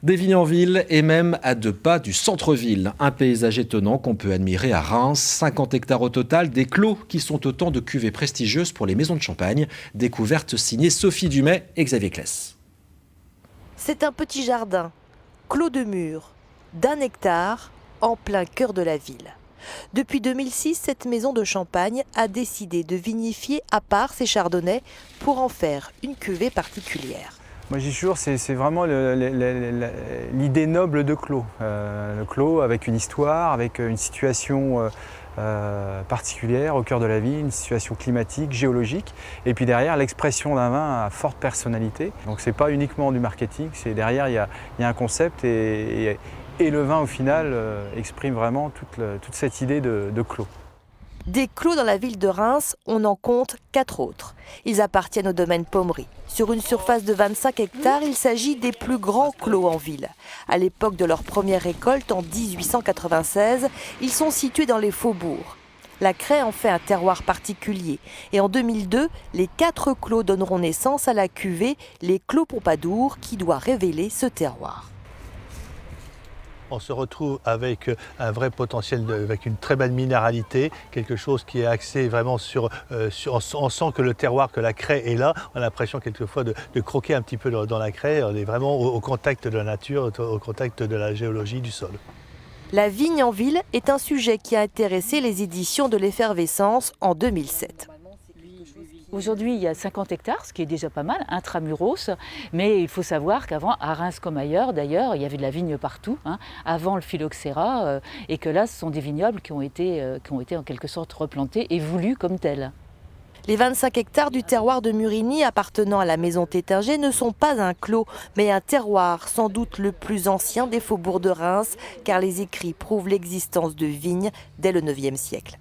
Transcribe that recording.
Des vignes en ville et même à 2 pas du centre-ville. Un paysage étonnant qu'on peut admirer à Reims. 50 hectares au total, des clos qui sont autant de cuvées prestigieuses pour les maisons de champagne. Découverte signée Sophie Dumais et Xavier Claes. C'est un petit jardin, clos de murs, d'1 hectare, en plein cœur de la ville. Depuis 2006, cette maison de champagne a décidé de vinifier à part ses chardonnays pour en faire une cuvée particulière. Moi j'y suis toujours, c'est vraiment l'idée noble de clos. Le clos avec une histoire, avec une situation particulière au cœur de la ville, une situation climatique, géologique. Et puis derrière, l'expression d'un vin à forte personnalité. Donc c'est pas uniquement du marketing, c'est derrière il y a un concept et le vin au final exprime vraiment toute cette idée de clos. Des clos dans la ville de Reims, on en compte 4 autres. Ils appartiennent au domaine Pommery. Sur une surface de 25 hectares, il s'agit des plus grands clos en ville. À l'époque de leur première récolte, en 1896, ils sont situés dans les faubourgs. La craie en fait un terroir particulier. Et en 2002, les 4 clos donneront naissance à la cuvée Les Clos Pompadour, qui doit révéler ce terroir. On se retrouve avec un vrai potentiel, avec une très belle minéralité, quelque chose qui est axé vraiment sur on sent que le terroir, que la craie est là. On a l'impression quelquefois de croquer un petit peu dans la craie. On est vraiment au contact de la nature, au contact de la géologie du sol. La vigne en ville est un sujet qui a intéressé les éditions de l'Effervescence en 2007. Aujourd'hui, il y a 50 hectares, ce qui est déjà pas mal, intramuros, mais il faut savoir qu'avant, à Reims comme ailleurs, d'ailleurs, il y avait de la vigne partout, avant le phylloxéra, et que là, ce sont des vignobles qui ont été en quelque sorte replantés et voulus comme tels. Les 25 hectares du terroir de Murigny appartenant à la maison Tétinger ne sont pas un clos, mais un terroir, sans doute le plus ancien des faubourgs de Reims, car les écrits prouvent l'existence de vignes dès le IXe siècle.